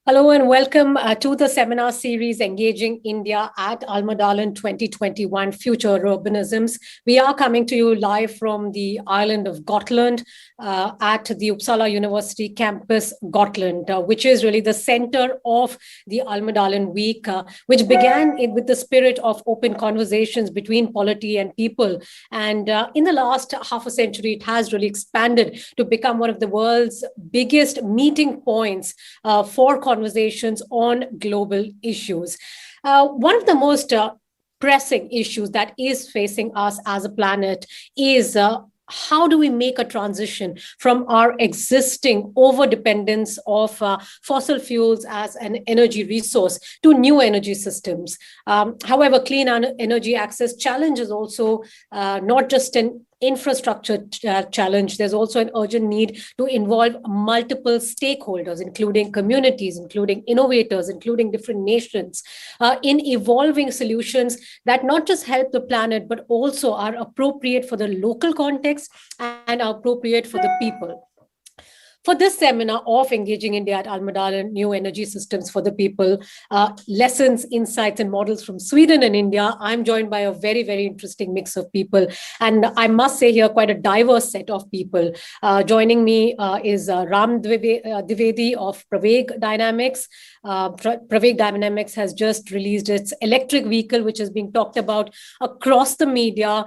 Hello and welcome to the seminar series Engaging India at Almedalen 2021 Future Urbanisms. We are coming to you live from the island of Gotland at the Uppsala University campus, Gotland, which is really the center of the Almedalen Week, which began with the spirit of open conversations between polity and people. And in the last half a century, it has really expanded to become one of the world's biggest meeting points for conversations on global issues. One of the most pressing issues that is facing us as a planet is how do we make a transition from our existing over dependence of fossil fuels as an energy resource to new energy systems? However, clean energy access challenge is also not just an infrastructure challenge. There's also an urgent need to involve multiple stakeholders, including communities, including innovators, including different nations, in evolving solutions that not just help the planet, but also are appropriate for the local context and are appropriate for the people. For this seminar of Engaging India at Almedalen, New Energy Systems for the People, Lessons, Insights, and Models from Sweden and India, I'm joined by a very, very interesting mix of people. And I must say here, quite a diverse set of people. Joining me is Ram Dwivedi of Praveg Dynamics. Praveg Dynamics has just released its electric vehicle, which is being talked about across the media.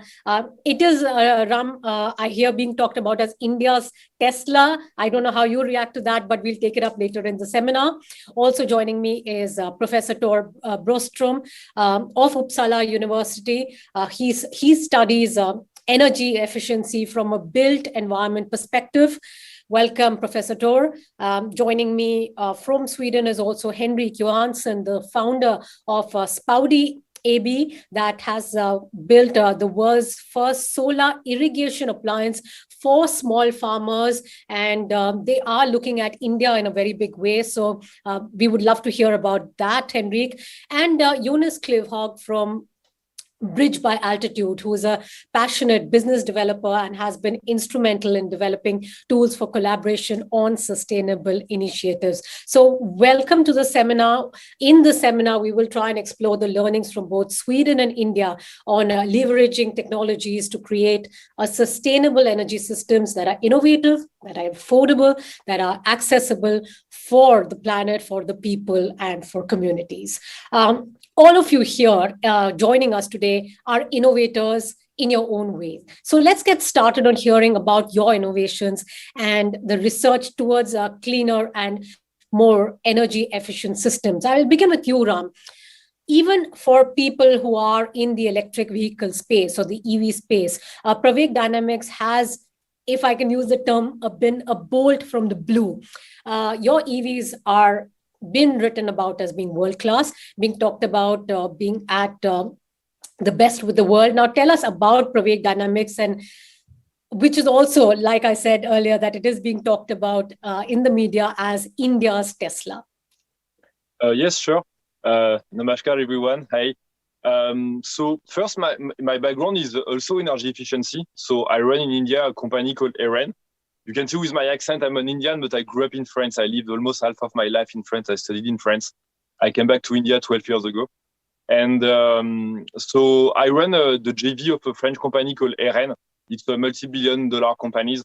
It is, Ram, I hear being talked about as India's Tesla. I don't know how you react to that, but we'll take it up later in the seminar. Also joining me is Professor Tor Brostrom of Uppsala University. He studies energy efficiency from a built environment perspective. Welcome, Professor Tor. Joining me from Sweden is also Henrik Johansson, the founder of Spaudi AB, that has built the world's first solar irrigation appliance for small farmers. And they are looking at India in a very big way. So we would love to hear about that, Henrik. And Jonas Klivhag from Bridge by Altitude, who is a passionate business developer and has been instrumental in developing tools for collaboration on sustainable initiatives. So welcome to the seminar. In the seminar, we will try and explore the learnings from both Sweden and India on leveraging technologies to create a sustainable energy systems that are innovative, that are affordable, that are accessible for the planet, for the people, and for communities. All of you here joining us today are innovators in your own way. So let's get started on hearing about your innovations and the research towards cleaner and more energy efficient systems. I will begin with you, Ram. Even for people who are in the electric vehicle space or the EV space, Praveg Dynamics has, if I can use the term, been a bolt from the blue. Your EVs are been written about as being world-class, being talked about being at the best with the world. Now tell us about Praveg Dynamics, and which is also, like I said earlier, that it is being talked about in the media as India's Tesla. Yes, sure. Namaskar, everyone. Hi. So first, my background is also energy efficiency. So I run in India a company called EREN. You can see with my accent, I'm an Indian, but I grew up in France. I lived almost half of my life in France. I studied in France. I came back to India 12 years ago. And so I run the JV of a French company called EREN. It's a multi-billion-dollar company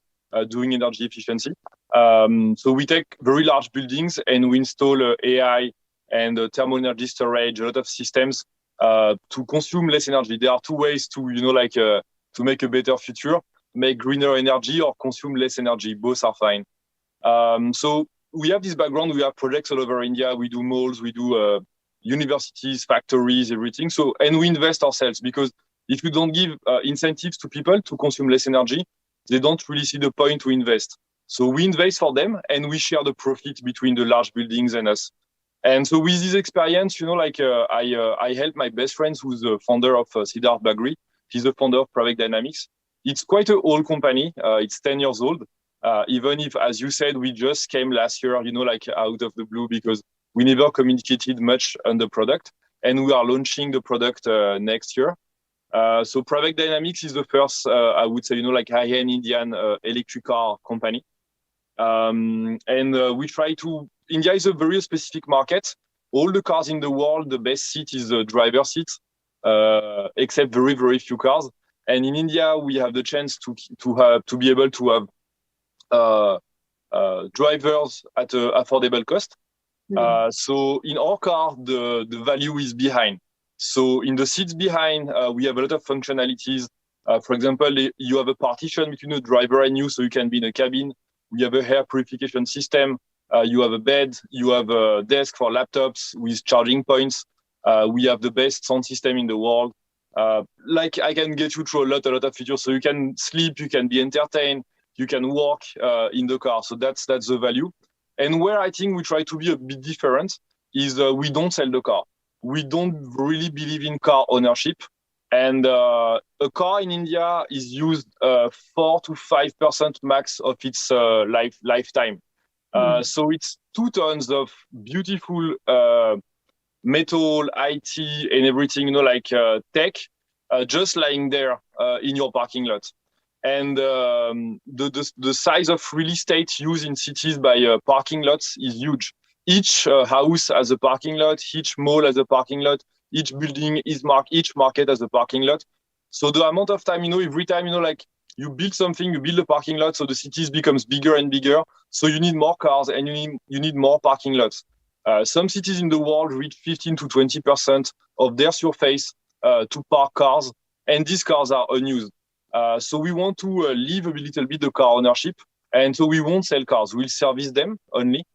doing energy efficiency. So we take very large buildings and we install AI and thermal energy storage, a lot of systems to consume less energy. There are two ways to, to make a better future: make greener energy or consume less energy. Both are fine. So we have this background. We have projects all over India. We do malls, we do universities, factories, everything. So, and we invest ourselves, because if you don't give incentives to people to consume less energy, they don't really see the point to invest. So we invest for them and we share the profit between the large buildings and us. And so with this experience, I help my best friend, who's the founder of Siddharth Bagri. He's the founder of Praveg Dynamics. It's quite an old company. It's 10 years old. Even if, as you said, we just came last year, out of the blue, because we never communicated much on the product. And we are launching the product next year. So Praveg Dynamics is the first, I would say, high-end Indian electric car company. And we try to India is a very specific market. All the cars in the world, the best seat is the driver seat, except very, very few cars. And in India, we have the chance to be able to have drivers at an affordable cost. So in our car, the value is behind. So in the seats behind, we have a lot of functionalities. For example, you have a partition between the driver and you, so you can be in a cabin. We have a air purification system. You have a bed. You have a desk for laptops with charging points. We have the best sound system in the world. Like I can get you through a lot of features. So you can sleep, you can be entertained, you can walk in the car. So that's the value. And where I think we try to be a bit different is we don't sell the car. We don't really believe in car ownership. And a car in India is used 4 to 5% max of its lifetime. So it's 2 tons of beautiful metal, IT, and everything, like tech, just lying there in your parking lot. And the size of real estate used in cities by parking lots is huge. Each house has a parking lot, each mall has a parking lot, each building each market has a parking lot. So the amount of time, every time, like you build something, you build a parking lot, so the cities becomes bigger and bigger. So you need more cars and you need more parking lots. Some cities in the world reach 15 to 20% of their surface to park cars, and these cars are unused. So we want to leave a little bit the car ownership, and so we won't sell cars. We'll service them only,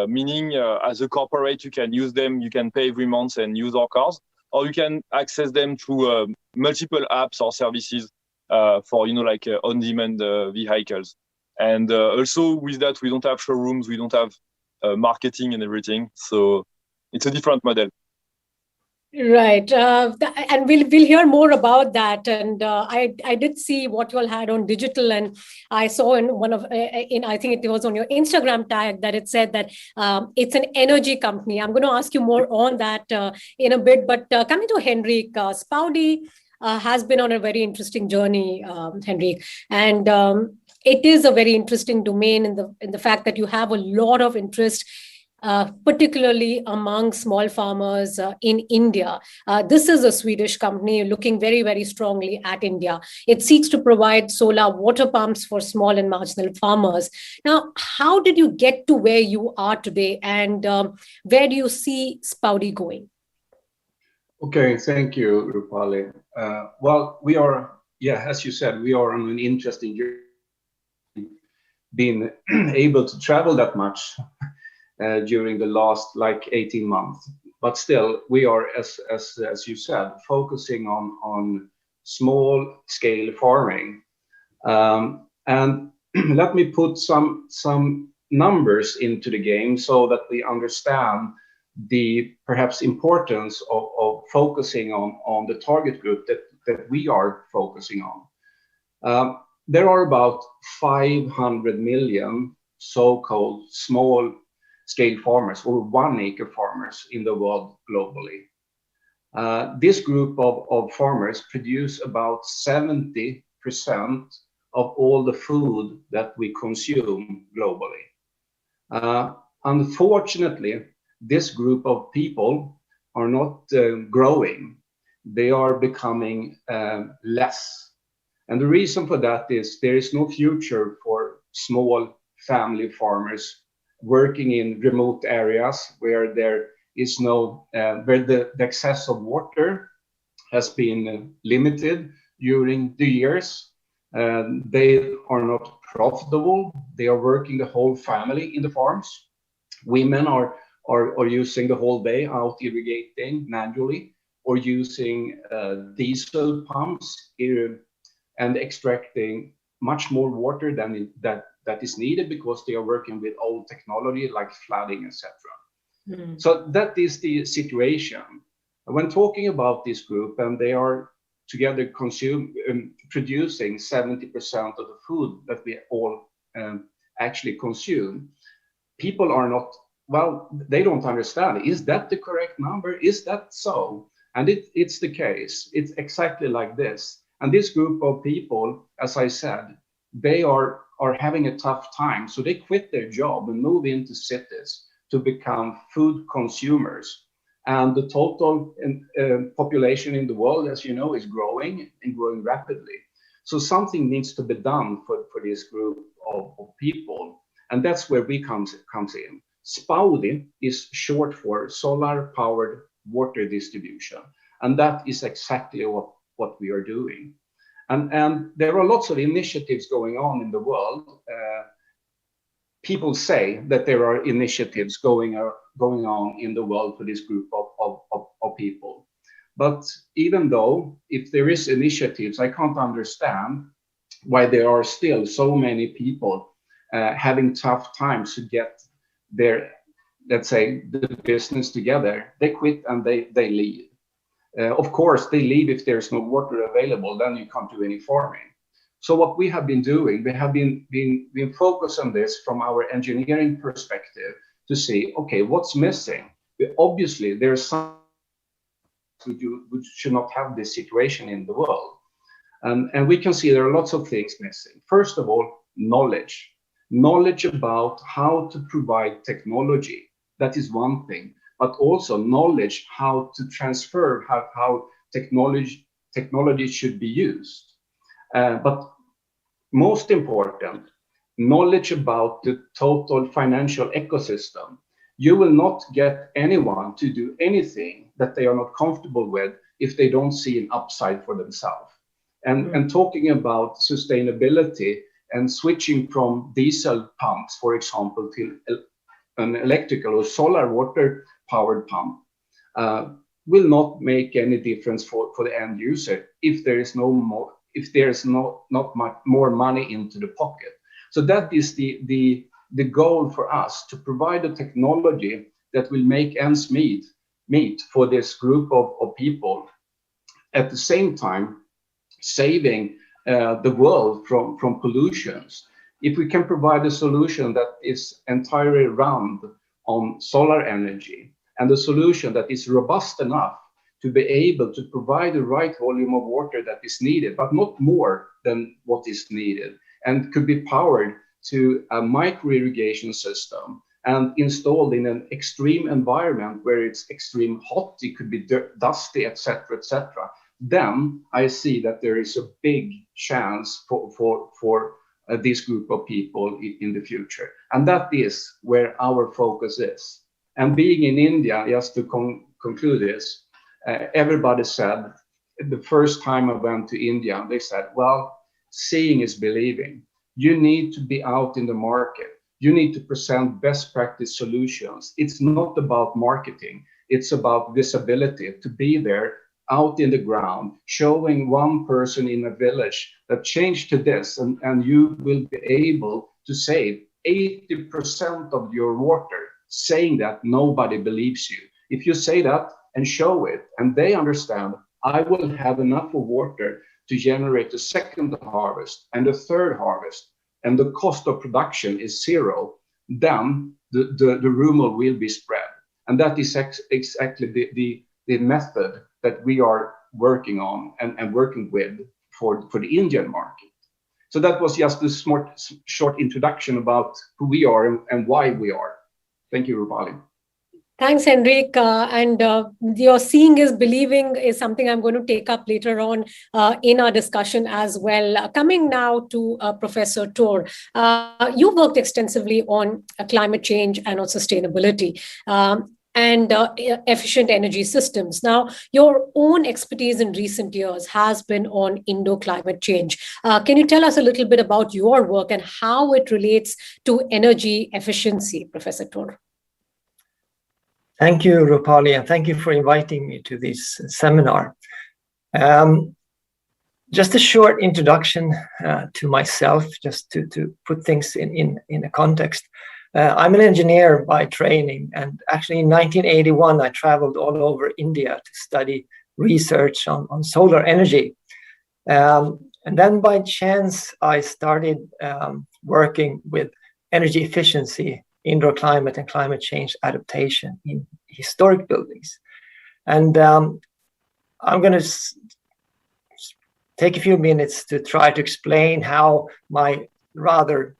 meaning as a corporate, you can use them, you can pay every month and use our cars, or you can access them through multiple apps or services for, like on-demand vehicles. And also with that, we don't have showrooms, we don't have marketing and everything. So it's a different model. Right, and we'll hear more about that. And I did see what you all had on digital, and I saw in I think it was on your Instagram tag that it said that it's an energy company. I'm going to ask you more on that in a bit. But coming to Henrik, Spoudi has been on a very interesting journey, Henrik, and it is a very interesting domain in the fact that you have a lot of interest. Particularly among small farmers in India. This is a Swedish company looking very, very strongly at India. It seeks to provide solar water pumps for small and marginal farmers. Now, how did you get to where you are today, and where do you see Spoudi going? Okay, thank you, Rupali. Well, we are, as you said, we are on an interesting journey, being able to travel that much during the last 18 months. But still, we are, as you said, focusing on small scale farming. And let me put some numbers into the game so that we understand the perhaps importance of focusing on the target group that we are focusing on. There are about 500 million so-called small scale farmers or 1 acre farmers in the world globally. This group of farmers produce about 70% of all the food that we consume globally. Unfortunately, this group of people are not growing. They are becoming less. And the reason for that is there is no future for small family farmers working in remote areas where there is no, where the access of water has been limited during the years. They are not profitable. They are working the whole family in the farms. Women are using the whole day out irrigating manually or using diesel pumps and extracting much more water than that is needed because they are working with old technology like flooding, etc. So that is the situation. When talking about this group, and they are together producing 70% of the food that we all actually consume, people are not, well, they don't understand. Is that the correct number? Is that so? And it's the case. It's exactly like this. And this group of people, as I said, they are having a tough time. So they quit their job and move into cities to become food consumers. And the total population in the world, as you know, is growing and growing rapidly. So something needs to be done for this group of people. And that's where we comes in. SPAUDI is short for solar powered water distribution. And that is exactly what we are doing. And there are lots of initiatives going on in the world. People say that there are initiatives going on in the world for this group of people. But even though if there is initiatives, I can't understand why there are still so many people having tough times to get their, let's say, the business together. They quit and they leave. Of course, they leave if there's no water available, then you can't do any farming. So what we have been doing, we have been focused on this from our engineering perspective to see, okay, what's missing? Obviously, there's some which should not have this situation in the world. And we can see there are lots of things missing. First of all, knowledge. Knowledge about how to provide technology. That is one thing. But also knowledge how to transfer, how technology should be used. But most important, knowledge about the total financial ecosystem. You will not get anyone to do anything that they are not comfortable with if they don't see an upside for themselves. And talking about sustainability and switching from diesel pumps, for example, to an electrical or solar water powered pump will not make any difference for the end user if there is not much more money into the pocket. So that is the goal for us, to provide a technology that will make ends meet for this group of people. At the same time, saving the world from pollutions. If we can provide a solution that is entirely round on solar energy, and a solution that is robust enough to be able to provide the right volume of water that is needed, but not more than what is needed, and could be powered to a micro-irrigation system and installed in an extreme environment where it's extreme hot, it could be dusty, etc., etc., then I see that there is a big chance for this group of people in the future. And that is where our focus is. And being in India, just to conclude this, everybody said, the first time I went to India, they said, well, seeing is believing. You need to be out in the market. You need to present best practice solutions. It's not about marketing. It's about visibility, to be there out in the ground, showing one person in a village that changed to this, and you will be able to save 80% of your water. Saying that, nobody believes you. If you say that and show it, and they understand, I will have enough of water to generate the second harvest and the third harvest, and the cost of production is zero, then the rumor will be spread. And that is exactly the method that we are working on and working with for the Indian market. So that was just a short introduction about who we are and why we are. Thank you, Rupali. Thanks, Henrik. And your seeing is believing is something I'm going to take up later on in our discussion as well. Coming now to Professor Tor, you worked extensively on climate change and on sustainability. And efficient energy systems. Now, your own expertise in recent years has been on Indo-climate change. Can you tell us a little bit about your work and how it relates to energy efficiency, Professor Tor? Thank you, Rupali, and thank you for inviting me to this seminar. Just a short introduction to myself, just to put things in a context. I'm an engineer by training, and actually in 1981, I traveled all over India to study research on solar energy. And then by chance, I started working with energy efficiency, indoor climate and climate change adaptation in historic buildings. And I'm going to take a few minutes to try to explain how my rather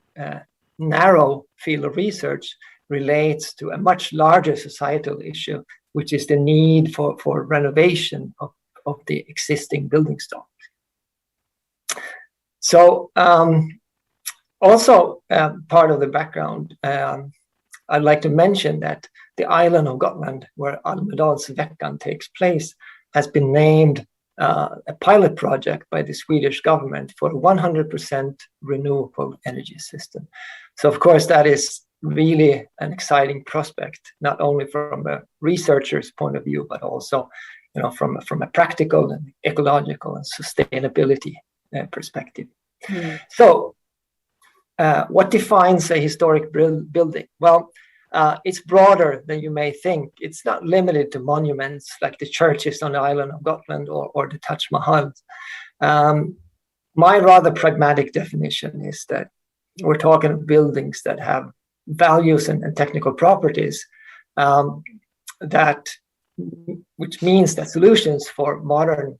narrow field of research relates to a much larger societal issue, which is the need for renovation of the existing building stock. So also part of the background, I'd like to mention that the island of Gotland, where Almedalsveckan takes place, has been named a pilot project by the Swedish government for a 100% renewable energy system. So of course that is really an exciting prospect, not only from a researcher's point of view, but also, you know, from a practical and ecological and sustainability perspective. So what defines a historic building? Well, it's broader than you may think. It's not limited to monuments like the churches on the island of Gotland or the Taj Mahal. My rather pragmatic definition is that we're talking of buildings that have values and technical properties, which means that solutions for modern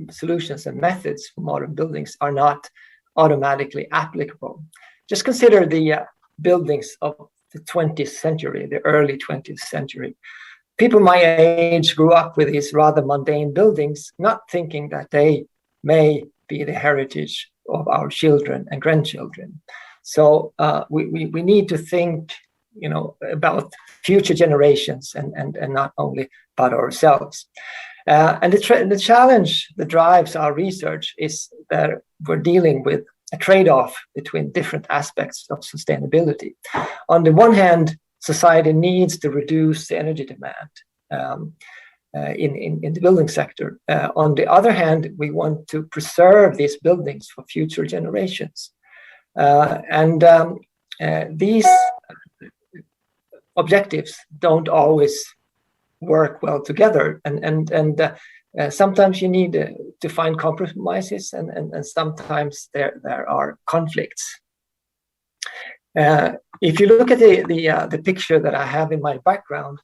solutions and methods for modern buildings are not automatically applicable. Just consider the buildings of the 20th century, the early 20th century. People my age grew up with these rather mundane buildings, not thinking that they may be the heritage of our children and grandchildren. So we need to think, you know, about future generations and not only about ourselves. And the challenge that drives our research is that we're dealing with a trade-off between different aspects of sustainability. On the one hand, society needs to reduce the energy demand in the building sector. On the other hand, we want to preserve these buildings for future generations. These objectives don't always work well together, and sometimes you need to find compromises, and sometimes there are conflicts. If you look at the picture that I have in my background,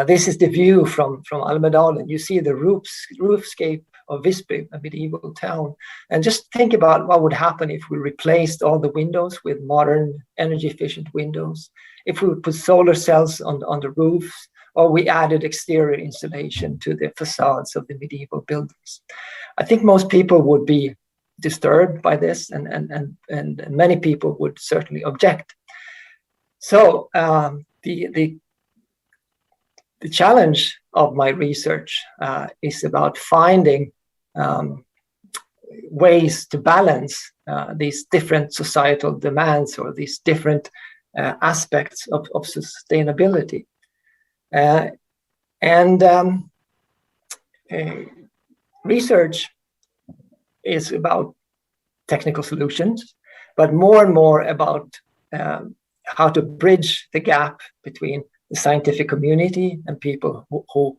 this is the view from Almedalen. You see the roofscape of Visby, a medieval town, and just think about what would happen if we replaced all the windows with modern energy-efficient windows, if we would put solar cells on the roofs, or we added exterior insulation to the facades of the medieval buildings. I think most people would be disturbed by this, and many people would certainly object. So the challenge of my research is about finding ways to balance these different societal demands or these different aspects of sustainability. Research is about technical solutions, but more and more about how to bridge the gap between the scientific community and people who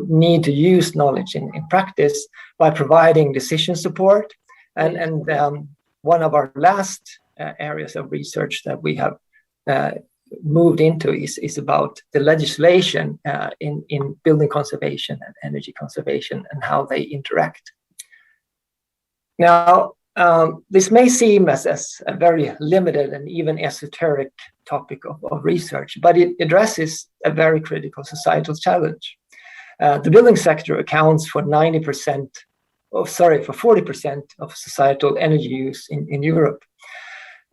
need to use knowledge in practice by providing decision support. And one of our last areas of research that we have moved into is about the legislation in building conservation and energy conservation and how they interact. Now, this may seem as a very limited and even esoteric topic of research, but it addresses a very critical societal challenge. The building sector accounts for 40% of societal energy use in Europe.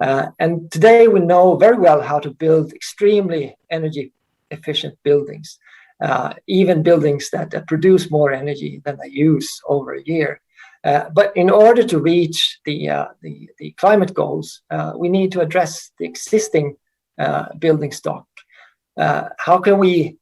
And today we know very well how to build extremely energy efficient buildings, even buildings that produce more energy than they use over a year. But in order to reach the climate goals, we need to address the existing building stock. How can we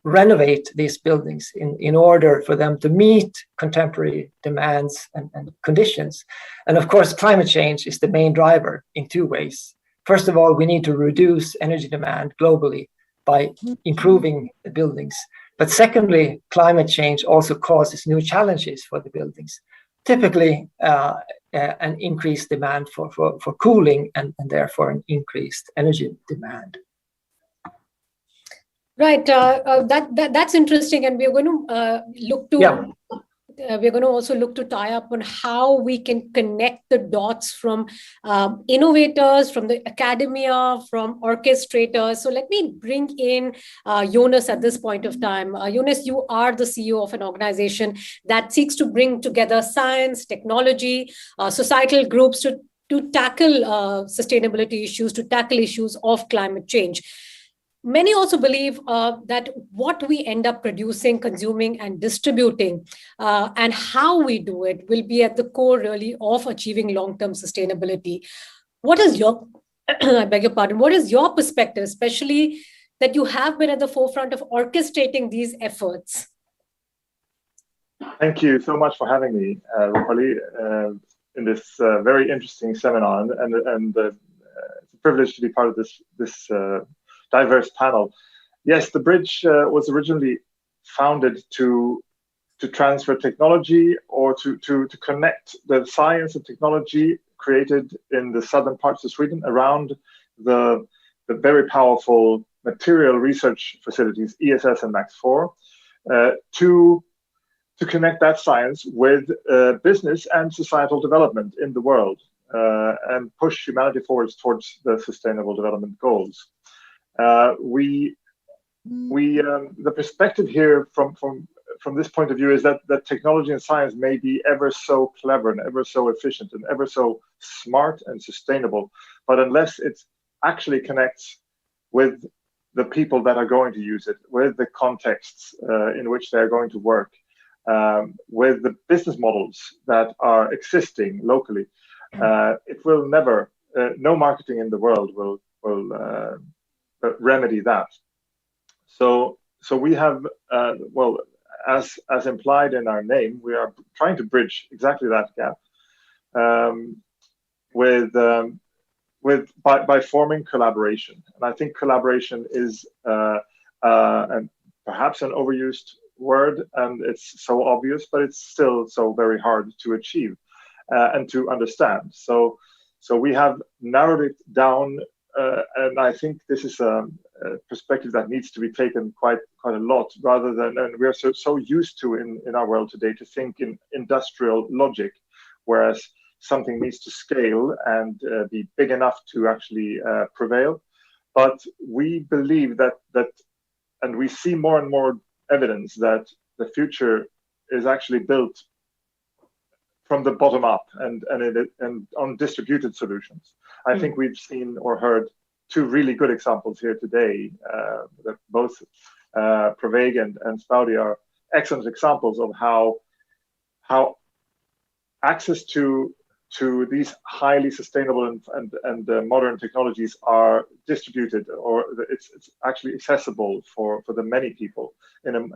renovate these buildings in order for them to meet contemporary demands and conditions? And of course, climate change is the main driver in two ways. First of all, we need to reduce energy demand globally by improving the buildings. But secondly, climate change also causes new challenges for the buildings, typically an increased demand for cooling and therefore an increased energy demand. Right, that's interesting, and we're going to look to we're going to also look to tie up on how we can connect the dots from innovators, from the academia, from orchestrators. So let me bring in Jonas at this point of time. Jonas, you are the CEO of an organization that seeks to bring together science, technology, societal groups to tackle sustainability issues, to tackle issues of climate change. Many also believe that what we end up producing, consuming, and distributing, and how we do it will be at the core, really, of achieving long-term sustainability. What is your, I beg your pardon, what is your perspective, especially that you have been at the forefront of orchestrating these efforts? Thank you so much for having me, Rupali, in this very interesting seminar, and it's a privilege to be part of this diverse panel. Yes, the bridge was originally founded to transfer technology, or to connect the science and technology created in the southern parts of Sweden around the very powerful material research facilities, ESS and MAX4, to connect that science with business and societal development in the world, and push humanity forwards towards the Sustainable Development Goals. The perspective here from this point of view is that technology and science may be ever so clever and ever so efficient and ever so smart and sustainable, but unless it actually connects with the people that are going to use it, with the contexts in which they're going to work, with the business models that are existing locally, it will never, no marketing in the world will remedy that. So we have, well, as implied in our name, we are trying to bridge exactly that gap by forming collaboration. And I think collaboration is and perhaps an overused word, and it's so obvious, but it's still so very hard to achieve and to understand. So we have narrowed it down. And I think this is a perspective that needs to be taken quite a lot, rather than, and we are so used to in our world today to think in industrial logic, whereas something needs to scale and be big enough to actually prevail. But we believe that, and we see more and more evidence that the future is actually built from the bottom up and on distributed solutions. I think we've seen or heard two really good examples here today, that both Praveg and Spaudi are excellent examples of how access to these highly sustainable and modern technologies are distributed, or it's actually accessible for the many people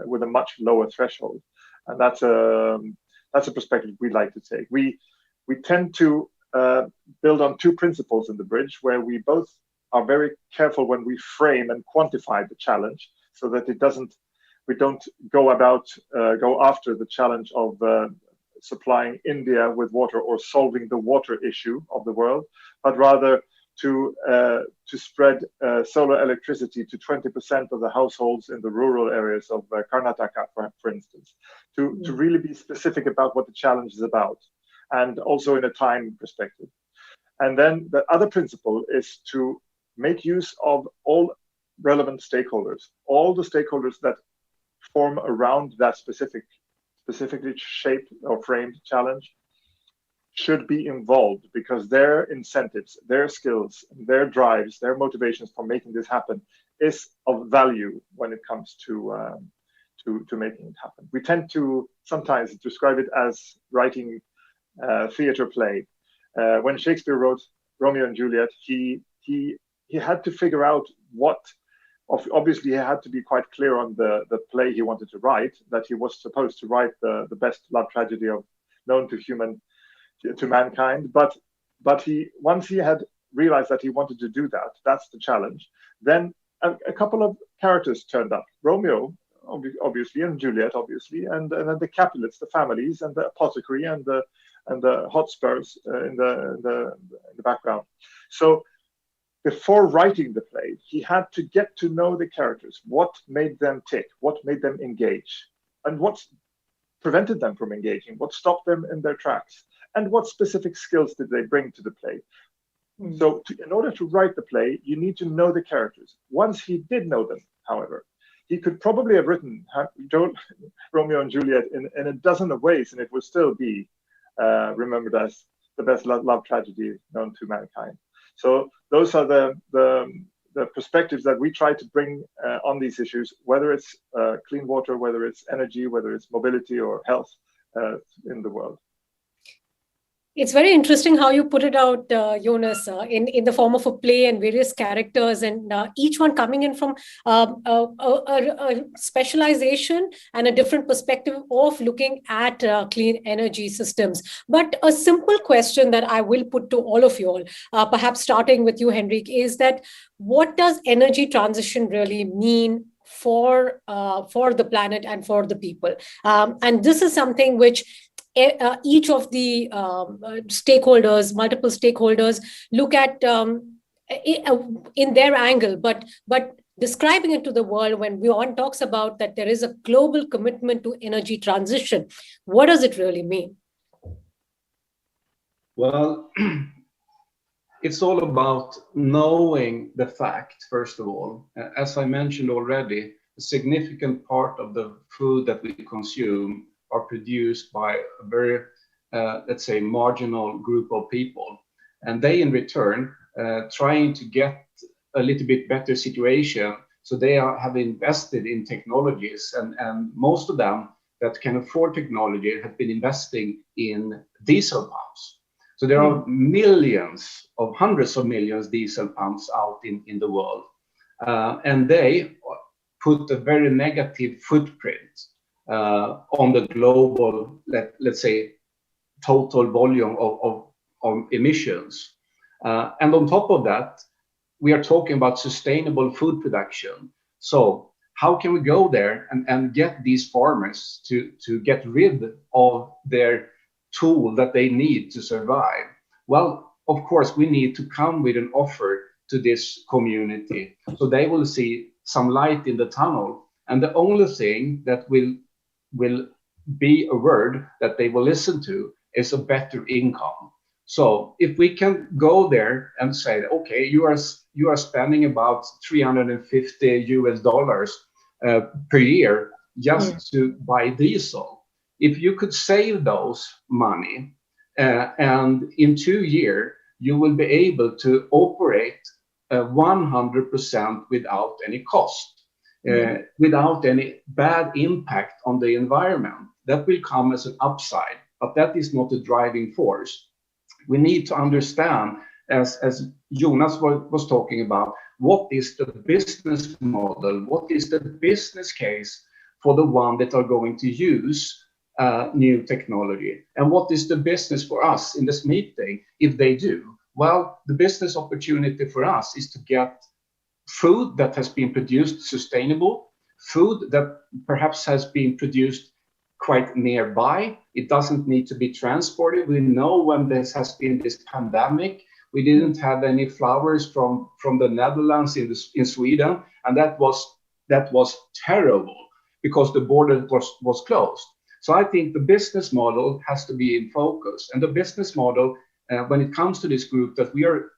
with a much lower threshold. And that's a perspective we'd like to take. We tend to build on two principles in the bridge, where we both are very careful when we frame and quantify the challenge, so that we don't go after the challenge of supplying India with water or solving the water issue of the world, but rather to spread solar electricity to 20% of the households in the rural areas of Karnataka, for instance, to really be specific about what the challenge is about, and also in a time perspective. And then the other principle is to make use of all relevant stakeholders, all the stakeholders that form around that specifically shaped or framed challenge should be involved, because their incentives, their skills, their drives, their motivations for making this happen is of value when it comes to making it happen. We tend to sometimes describe it as writing theater play. When Shakespeare wrote Romeo and Juliet, he had to figure out obviously he had to be quite clear on the play he wanted to write, that he was supposed to write the best love tragedy known to mankind. But once he had realized that he wanted to do that, that's the challenge, then a couple of characters turned up. Romeo, obviously, and Juliet, obviously, and then the Capulets, the families, and the apothecary, and the Hotspurs in the background. So before writing the play, he had to get to know the characters, what made them tick, what made them engage, and what prevented them from engaging? What stopped them in their tracks? And what specific skills did they bring to the play? So in order to write the play, you need to know the characters. Once he did know them, however, he could probably have written Romeo and Juliet in a dozen of ways, and it would still be remembered as the best love tragedy known to mankind. So those are the perspectives that we try to bring on these issues, whether it's clean water, whether it's energy, whether it's mobility or health in the world. It's very interesting how you put it out, Jonas, in the form of a play and various characters, and each one coming in from a specialization and a different perspective of looking at clean energy systems. But a simple question that I will put to all of you all, perhaps starting with you, Henrik, is that what does energy transition really mean for the planet and for the people? And this is something which each of the stakeholders, multiple stakeholders, look at in their angle, but describing it to the world. When one talks about that there is a global commitment to energy transition, what does it really mean? Well, it's all about knowing the fact, first of all. As I mentioned already, a significant part of the food that we consume are produced by a very, let's say, marginal group of people. And they, in return, trying to get a little bit better situation. So they have invested in technologies, and most of them that can afford technology have been investing in diesel pumps. So there are millions of hundreds of millions diesel pumps out in the world. And they put a very negative footprint on the global, let's say, total volume of emissions. And on top of that, we are talking about sustainable food production. So how can we go there and get these farmers to get rid of their tool that they need to survive? Well, of course, we need to come with an offer to this community so they will see some light in the tunnel. And the only thing that will be a word that they will listen to is a better income. So if we can go there and say, okay, you are spending about $350 per year just to buy diesel. If you could save those money and in 2 years, you will be able to operate 100% without any cost. Without any bad impact on the environment. That will come as an upside, but that is not a driving force. We need to understand, as Jonas was talking about, what is the business model, what is the business case for the one that are going to use new technology, and what is the business for us in this meeting if they do? Well, the business opportunity for us is to get food that has been produced sustainable, food that perhaps has been produced quite nearby. It doesn't need to be transported. We know when this has been this pandemic, we didn't have any flowers from the Netherlands in Sweden, and that was terrible because the border was closed. So I think the business model has to be in focus, and the business model when it comes to this group that we are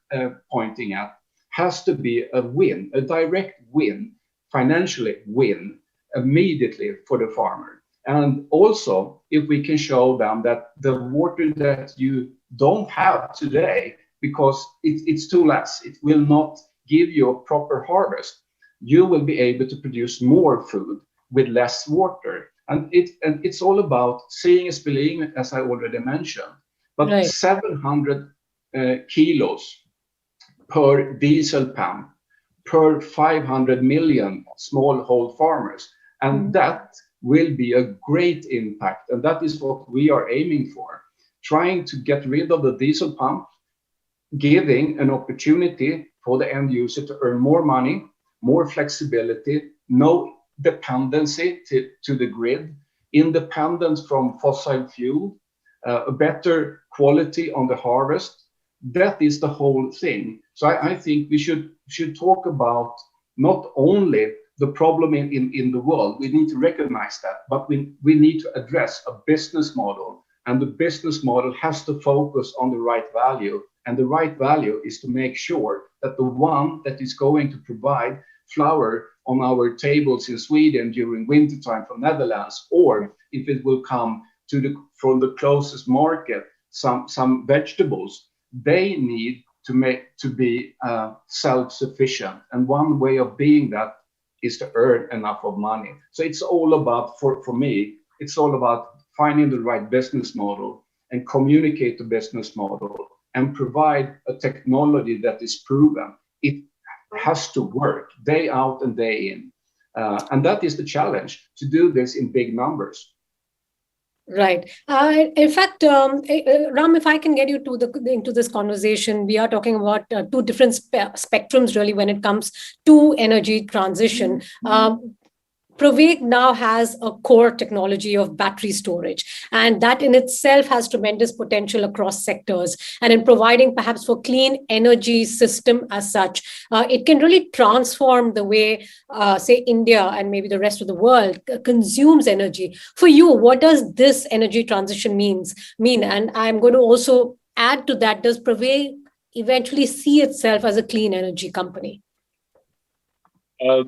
pointing at has to be a win, a direct win, financially win immediately for the farmer. And also, if we can show them that the water that you don't have today, because it's too less, it will not give you a proper harvest, you will be able to produce more food with less water. And it's all about seeing is believing, as I already mentioned. But right. 700 kilos per diesel pump per 500 million smallhold farmers. And that will be a great impact. And that is what we are aiming for. Trying to get rid of the diesel pump, giving an opportunity for the end user to earn more money, more flexibility, no dependency to the grid, independence from fossil fuel, a better quality on the harvest. That is the whole thing. So I think we should talk about not only the problem in the world. We need to recognize that, but we need to address a business model, and the business model has to focus on the right value. And the right value is to make sure that the one that is going to provide flour on our tables in Sweden during wintertime from Netherlands, or if it will come from the closest market, some vegetables, they need to be self-sufficient. And one way of being that is to earn enough of money. So it's all about, for me, it's all about finding the right business model and communicate the business model and provide a technology that is proven. It has to work day out and day in. And that is the challenge, to do this in big numbers. Right. In fact, Ram, if I can get you into this conversation, we are talking about two different spectrums, really, when it comes to energy transition. Provig now has a core technology of battery storage, and that in itself has tremendous potential across sectors. And in providing perhaps for clean energy system as such, it can really transform the way, say, India and maybe the rest of the world consumes energy. For you, what does this energy transition mean? And I'm going to also add to that, does Provig eventually see itself as a clean energy company?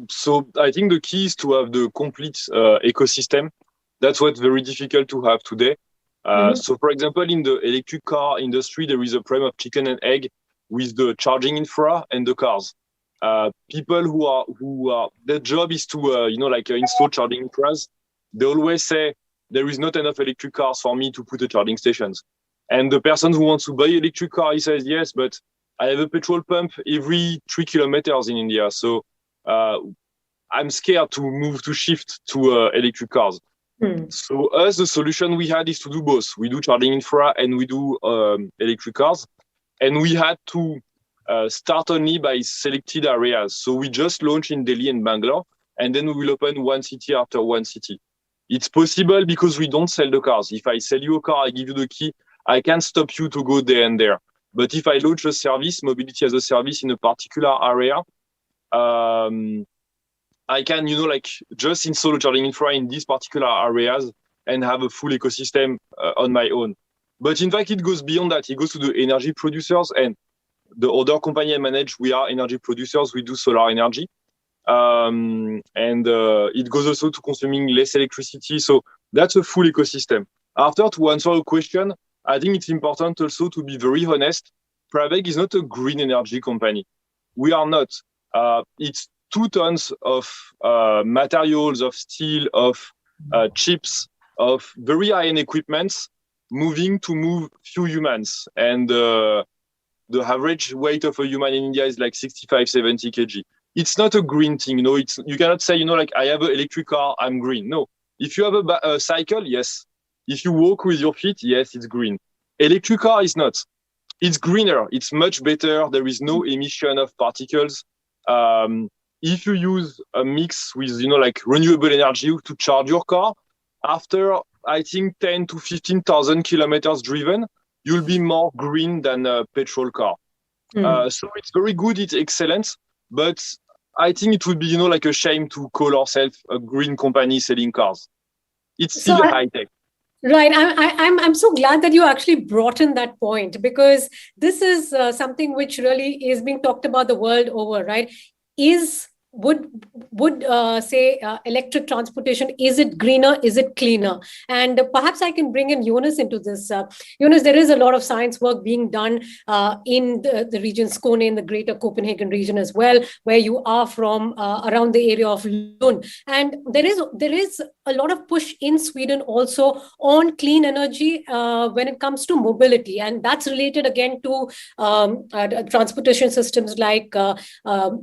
So I think the key is to have the complete ecosystem. That's what's very difficult to have today. So for example, in the electric car industry, there is a problem of chicken and egg with the charging infra and the cars. People who are their job is to install charging infras. They always say there is not enough electric cars for me to put the charging stations. And the person who wants to buy electric car, he says, yes, but I have a petrol pump every 3 kilometers in India. So I'm scared to shift to electric cars. So the solution we had is to do both. We do charging infra and we do electric cars. And we had to start only by selected areas. So we just launched in Delhi and Bangalore, and then we will open one city after one city. It's possible because we don't sell the cars. If I sell you a car, I give you the key, I can stop you to go there and there. But if I launch a service, mobility as a service in a particular area, I can, just install a charging infra in these particular areas and have a full ecosystem on my own. But in fact, it goes beyond that. It goes to the energy producers and the other company I manage. We are energy producers. We do solar energy. And it goes also to consuming less electricity. So that's a full ecosystem. After, to answer a question, I think it's important also to be very honest. Provig is not a green energy company. We are not. It's 2 tons of materials, of steel, of chips, of very high-end equipments moving to move few humans. And the average weight of a human in India is like 65, 70 kg. It's not a green thing. You cannot say, I have an electric car, I'm green. No. If you have a cycle, yes. If you walk with your feet, yes, it's green. Electric car is not. It's greener. It's much better. There is no emission of particles. If you use a mix with, renewable energy to charge your car, after, I think, 10 to 15,000 kilometers driven, you'll be more green than a petrol car. So it's very good. It's excellent. But I think it would be, a shame to call ourselves a green company selling cars. It's still high tech. Right. I'm so glad that you actually brought in that point, because this is something which really is being talked about the world over, right? Would say electric transportation, is it greener? Is it cleaner? And perhaps I can bring in Jonas into this. Jonas, there is a lot of science work being done in the region Skåne, in the greater Copenhagen region as well, where you are from, around the area of Lund. And there is a lot of push in Sweden also on clean energy when it comes to mobility. And that's related again to transportation systems like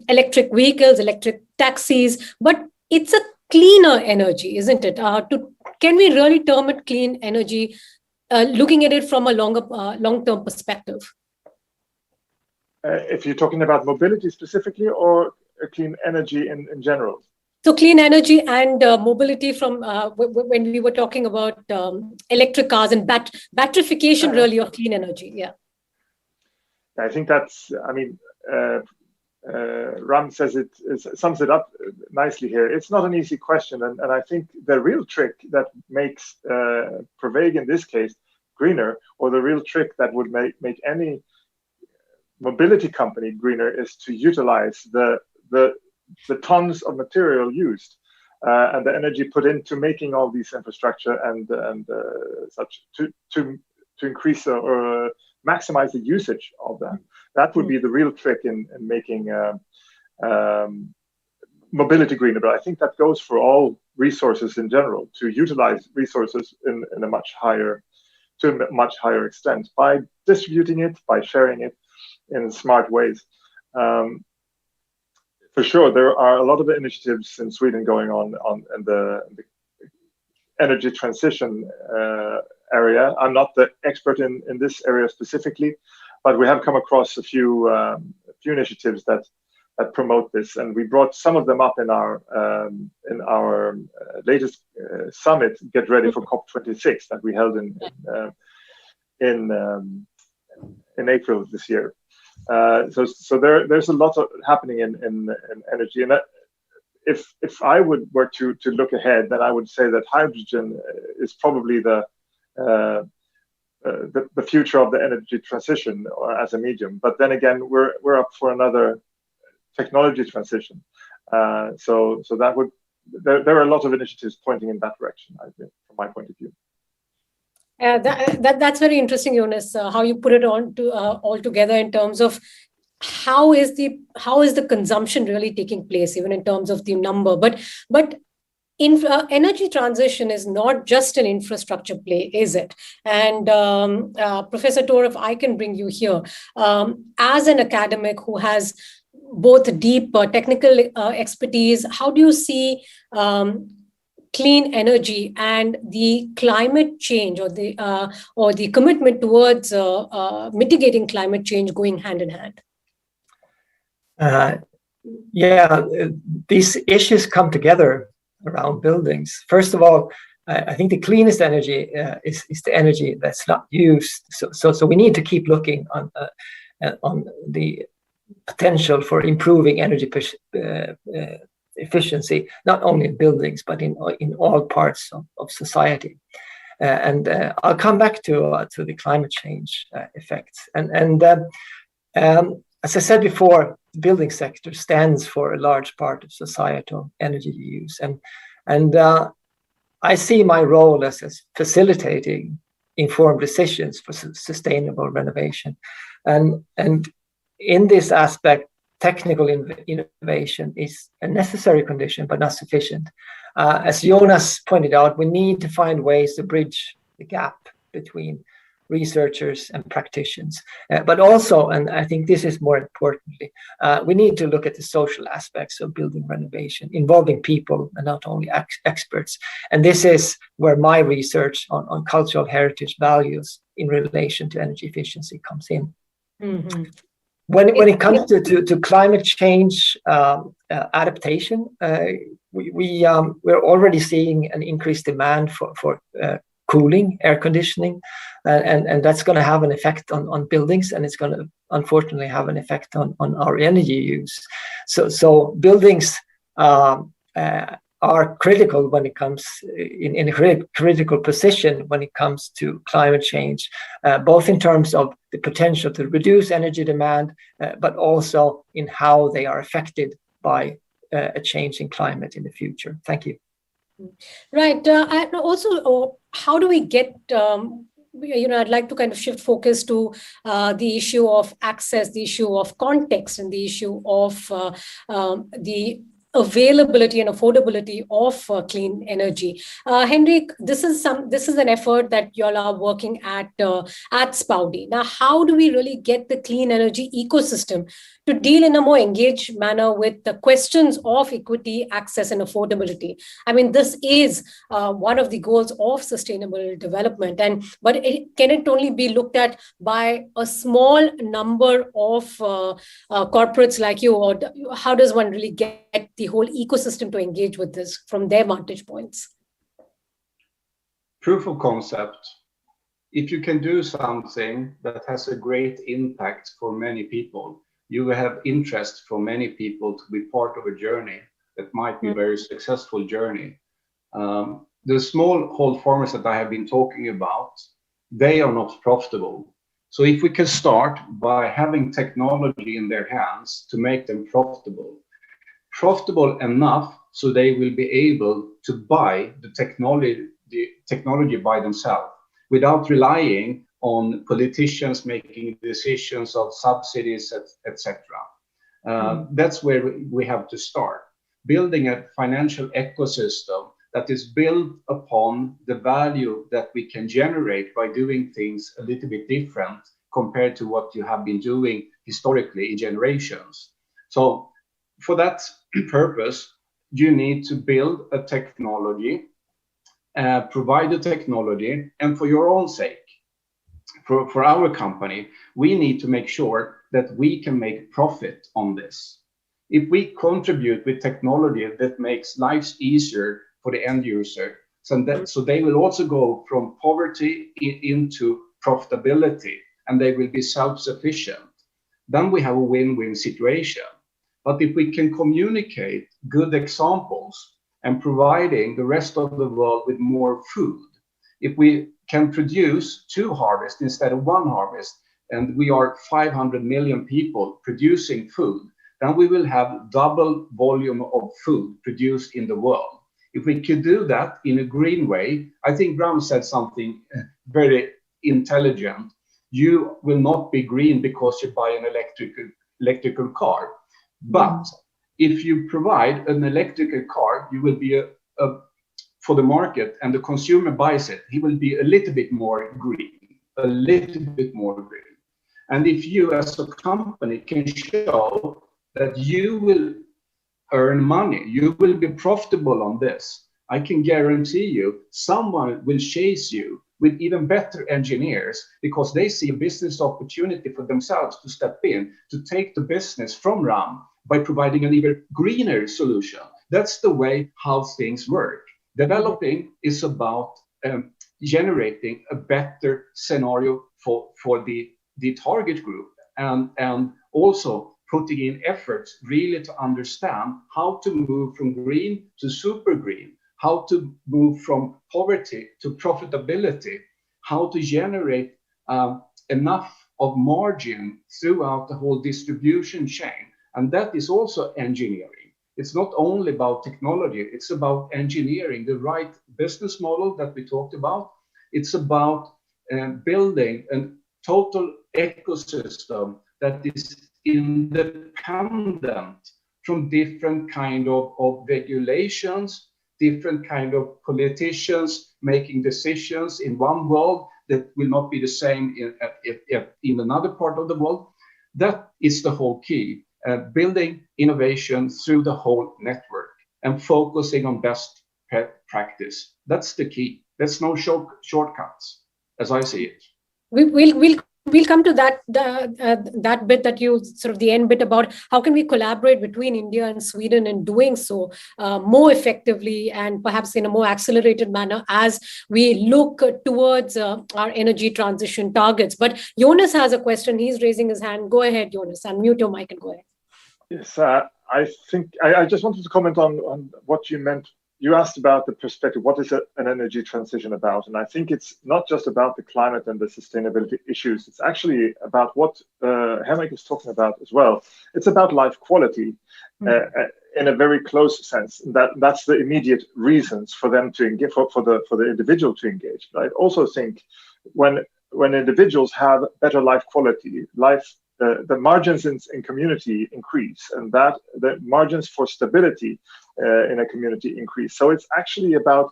electric vehicles, electric taxis, but it's a cleaner energy, isn't it? Can we really term it clean energy, looking at it from a long-term perspective? If you're talking about mobility specifically, or clean energy in general? So clean energy and mobility from when we were talking about electric cars and batterification really of clean energy. Yeah. I think that's, Ram says sums it up nicely here. It's not an easy question, and I think the real trick that makes Proveg in this case greener, or the real trick that would make any mobility company greener, is to utilize the tons of material used and the energy put into making all these infrastructure and such to increase or maximize the usage of them. That would be the real trick in making mobility greener. But I think that goes for all resources in general, to utilize resources in a much higher extent by distributing it, by sharing it in smart ways. For sure, there are a lot of initiatives in Sweden going on in the energy transition area. I'm not the expert in this area specifically, but we have come across a few initiatives that promote this, and we brought some of them up in our latest summit, Get Ready for COP26, that we held in April this year. So there's a lot happening in energy, and if I were to look ahead, then I would say that hydrogen is probably the future of the energy transition, or as a medium. But then again, we're up for another technology transition. So that would there are a lot of initiatives pointing in that direction, I think, from my point of view. That's very interesting, Jonas, how you put it on to all together in terms of how is the consumption really taking place, even in terms of the number. But energy transition is not just an infrastructure play, is it? And Professor Tor, if I can bring you here, as an academic who has both deep technical expertise, how do you see clean energy and the climate change, or the commitment towards mitigating climate change going hand in hand? These issues come together around buildings. First of all, I think the cleanest energy is the energy that's not used. So we need to keep looking on the potential for improving energy efficiency, not only in buildings, but in all parts of society. And I'll come back to the climate change effects. And as I said before, the building sector stands for a large part of societal energy use. And I see my role as facilitating informed decisions for sustainable renovation. And in this aspect, technical innovation is a necessary condition, but not sufficient. As Jonas pointed out, we need to find ways to bridge the gap between researchers and practitioners. But also, and I think this is more importantly, we need to look at the social aspects of building renovation, involving people and not only experts. And this is where my research on cultural heritage values in relation to energy efficiency comes in. Mm-hmm. When it comes to climate change adaptation, we're already seeing an increased demand for cooling, air conditioning, and that's going to have an effect on buildings, and it's going to unfortunately have an effect on our energy use. So buildings are critical when it comes in a critical position when it comes to climate change, both in terms of the potential to reduce energy demand, but also in how they are affected by a change in climate in the future. Thank you. Right. And also, how do we get, I'd like to kind of shift focus to the issue of access, the issue of context, and the issue of the availability and affordability of clean energy. Henrik, this is an effort that y'all are working at Spaudi. Now, how do we really get the clean energy ecosystem to deal in a more engaged manner with the questions of equity, access, and affordability? I mean, this is one of the goals of sustainable development, but can it only be looked at by a small number of corporates like you, or how does one really get the whole ecosystem to engage with this from their vantage points? Proof of concept. If you can do something that has a great impact for many people, you have interest from many people to be part of a journey that might be a very successful journey. The smallhold farmers that I have been talking about, they are not profitable. So if we can start by having technology in their hands to make them profitable enough so they will be able to buy the technology by themselves without relying on politicians making decisions of subsidies, etc. That's where we have to start, building a financial ecosystem that is built upon the value that we can generate by doing things a little bit different compared to what you have been doing historically in generations. So for that purpose, you need to build a technology, provide the technology, and for your own sake, for our company, we need to make sure that we can make profit on this. If we contribute with technology that makes lives easier for the end user, so they will also go from poverty into profitability, and they will be self-sufficient, then we have a win-win situation. But if we can communicate good examples and providing the rest of the world with more food, if we can produce 2 harvests instead of 1 harvest, and we are 500 million people producing food, then we will have double volume of food produced in the world. If we could do that in a green way, I think Brown said something very intelligent. You will not be green because you buy an electrical car. But if you provide an electrical car, you will be for the market, and the consumer buys it, he will be a little bit more green, a little bit more green. And if you as a company can show that you will earn money, you will be profitable on this, I can guarantee you someone will chase you with even better engineers because they see a business opportunity for themselves to step in, to take the business from RAM by providing an even greener solution. That's the way how things work. Developing is about generating a better scenario for the target group, and also putting in efforts really to understand how to move from green to super green, how to move from poverty to profitability, how to generate enough of margin throughout the whole distribution chain. And that is also engineering. It's not only about technology, it's about engineering the right business model that we talked about. It's about building a total ecosystem that is independent from different kind of regulations, different kind of politicians making decisions in one world that will not be the same in another part of the world. That is the whole key. Building innovation through the whole network and focusing on best practice. That's the key. There's no shortcuts, as I see it. We'll come to that bit that you sort of the end bit about how can we collaborate between India and Sweden in doing so more effectively and perhaps in a more accelerated manner as we look towards our energy transition targets. But Jonas has a question. He's raising his hand. Go ahead, Jonas. Unmute your mic and go ahead. Yes, I think I just wanted to comment on what you meant. You asked about the perspective, what is an energy transition about? And I think it's not just about the climate and the sustainability issues. It's actually about what Henrik is talking about as well. It's about life quality in a very close sense. That's the immediate reasons for them to engage, for the individual to engage. But I also think when individuals have better life quality, the margins in community increase, and that the margins for stability in a community increase. So it's actually about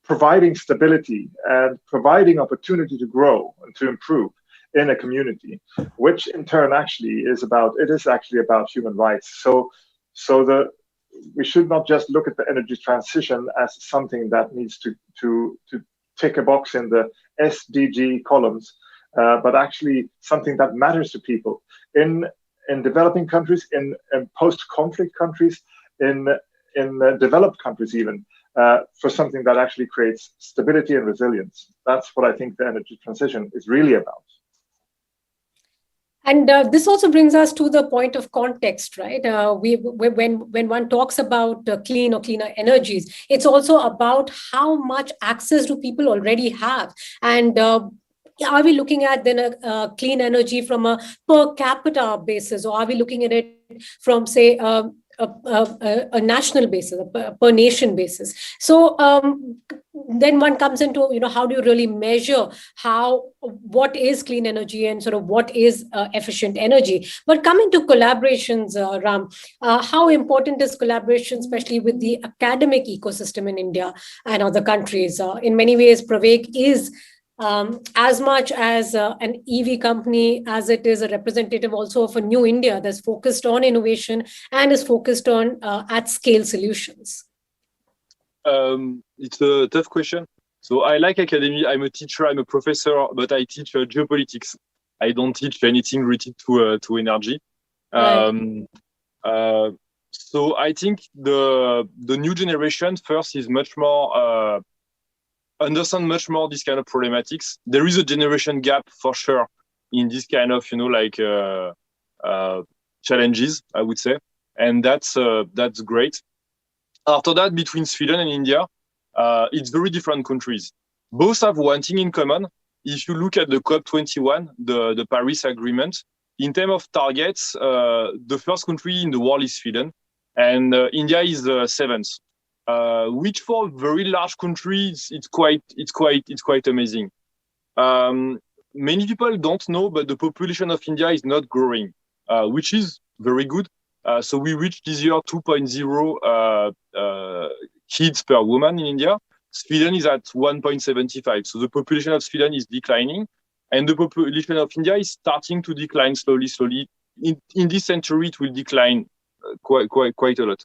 providing stability and providing opportunity to grow and to improve in a community, which in turn actually is about human rights. So we should not just look at the energy transition as something that needs to tick a box in the SDG columns, but actually something that matters to people in developing countries, in post-conflict countries, in developed countries even, for something that actually creates stability and resilience. That's what I think the energy transition is really about. And this also brings us to the point of context, right? When one talks about clean or cleaner energies, it's also about how much access do people already have, and are we looking at then a clean energy from a per capita basis, or are we looking at it from, say, a national basis, a per nation basis? So then one comes into, how do you really measure what is clean energy and sort of what is efficient energy? But coming to collaborations, Ram, how important is collaboration, especially with the academic ecosystem in India and other countries? In many ways, Pravek is as much as an EV company as it is a representative also of a new India that's focused on innovation and is focused on at-scale solutions. It's a tough question. So I like academy. I'm a teacher, I'm a professor, but I teach geopolitics. I don't teach anything related to energy. Right. So I think the new generation first is much more understand much more this kind of problematics. There is a generation gap for sure in this kind of challenges, I would say, and that's great. After that, between Sweden and India, it's very different countries. Both have one thing in common. If you look at the COP21, the Paris Agreement, in terms of targets, the first country in the world is Sweden, and India is the seventh. Which for very large countries, it's quite amazing. Many people don't know, but the population of India is not growing, which is very good. So we reached this year 2.0 kids per woman in India. Sweden is at 1.75. So the population of Sweden is declining, and the population of India is starting to decline slowly. In this century, it will decline quite a lot.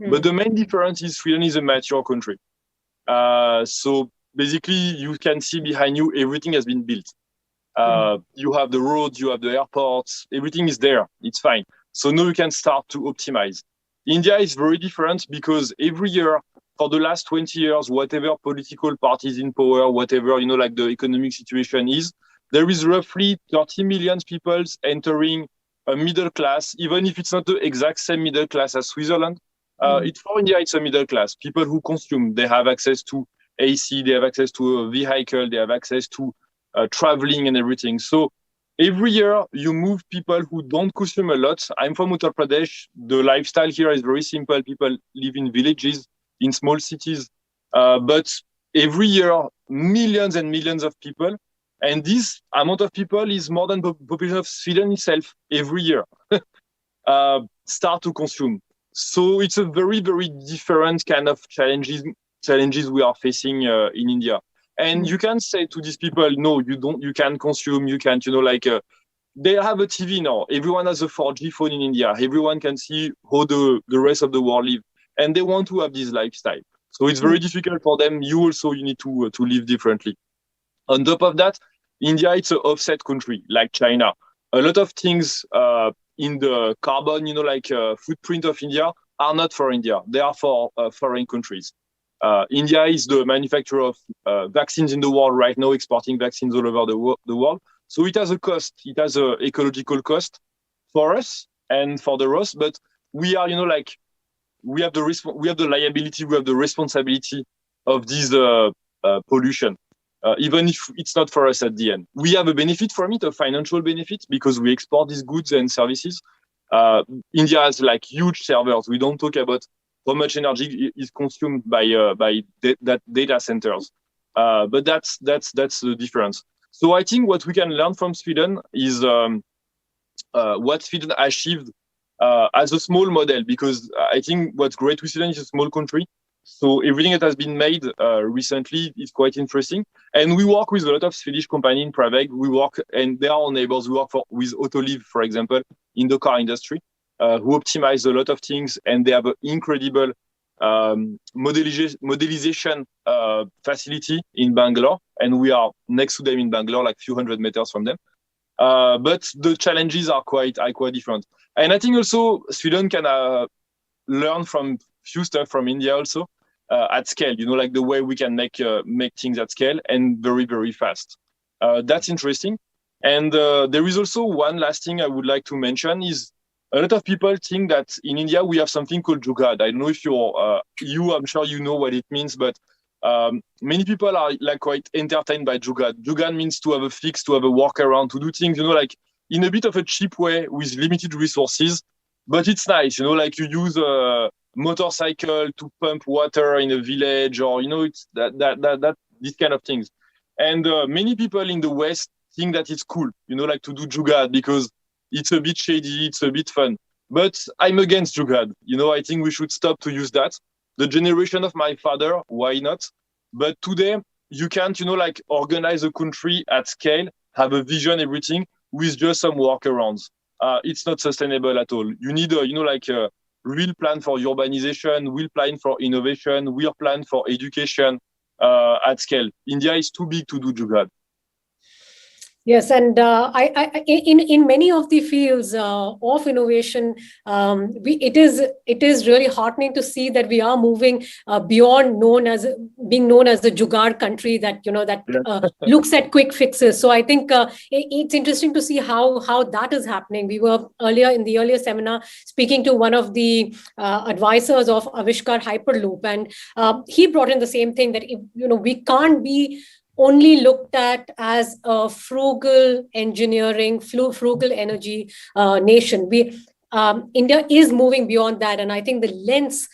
But the main difference is Sweden is a mature country. So basically, you can see behind you, everything has been built. You have the roads, you have the airports, everything is there. It's fine. So now you can start to optimize. India is very different because every year, for the last 20 years, whatever political parties in power, whatever, like the economic situation is, there is roughly 30 million people entering a middle class, even if it's not the exact same middle class as Switzerland. For India, it's a middle class. People who consume, they have access to AC, they have access to a vehicle, they have access to traveling and everything. So every year you move people who don't consume a lot. I'm from Uttar Pradesh. The lifestyle here is very simple. People live in villages, in small cities. But every year, millions and millions of people. And this amount of people is more than the population of Sweden itself every year start to consume. So it's a very, very different kind of challenges we are facing in India. And you can say to these people, no, you can't consume, you can't, they have a TV now. Everyone has a 4G phone in India. Everyone can see how the rest of the world live. And they want to have this lifestyle. So it's very difficult for them. You need to live differently. On top of that, India, it's an offset country like China. A lot of things in the carbon, footprint of India are not for India. They are for foreign countries. India is the manufacturer of vaccines in the world right now, exporting vaccines all over the world. So it has a cost. It has an ecological cost for us and for the rest. But we are, we have the liability, we have the responsibility of this pollution. Even if it's not for us at the end. We have a benefit from it, a financial benefit, because we export these goods and services. India has huge servers. We don't talk about how much energy is consumed by that data centers. But that's the difference. So I think what we can learn from Sweden is what Sweden achieved as a small model, because I think what's great with Sweden is a small country. So everything that has been made recently is quite interesting. And we work with a lot of Swedish companies in Praveg. We work, and they are our neighbors. We work with Autoliv, for example, in the car industry, who optimize a lot of things. And they have an incredible modelization facility in Bangalore. And we are next to them in Bangalore, like a few hundred meters from them. But the challenges are quite different. And I think also Sweden can learn from few stuff from India also. At scale, like the way we can make things at scale and very, very fast. That's interesting. And there is also one last thing I would like to mention is a lot of people think that in India we have something called Jugaad. I don't know if I'm sure you know what it means, but many people are like quite entertained by Jugaad. Jugaad means to have a fix, to have a workaround, to do things, like in a bit of a cheap way with limited resources. But it's nice, like you use a motorcycle to pump water in a village, or it's that these kind of things. And many people in the West think that it's cool, like to do Jugaad because it's a bit shady, it's a bit fun. But I'm against Jugaad. I think we should stop to use that. The generation of my father, why not? But today, you can't, like organize a country at scale, have a vision, everything, with just some workarounds. It's not sustainable at all. You need, a real plan for urbanization, real plan for innovation, real plan for education at scale. India is too big to do Jugaad. Yes, and in many of the fields of innovation, it is really heartening to see that we are moving beyond being known as the Jugaad country that looks at quick fixes. So I think it's interesting to see how that is happening. We were in the earlier seminar speaking to one of the advisors of Avishkar Hyperloop, and he brought in the same thing that we can't be only looked at as a frugal engineering, frugal energy nation. India is moving beyond that, and I think the lens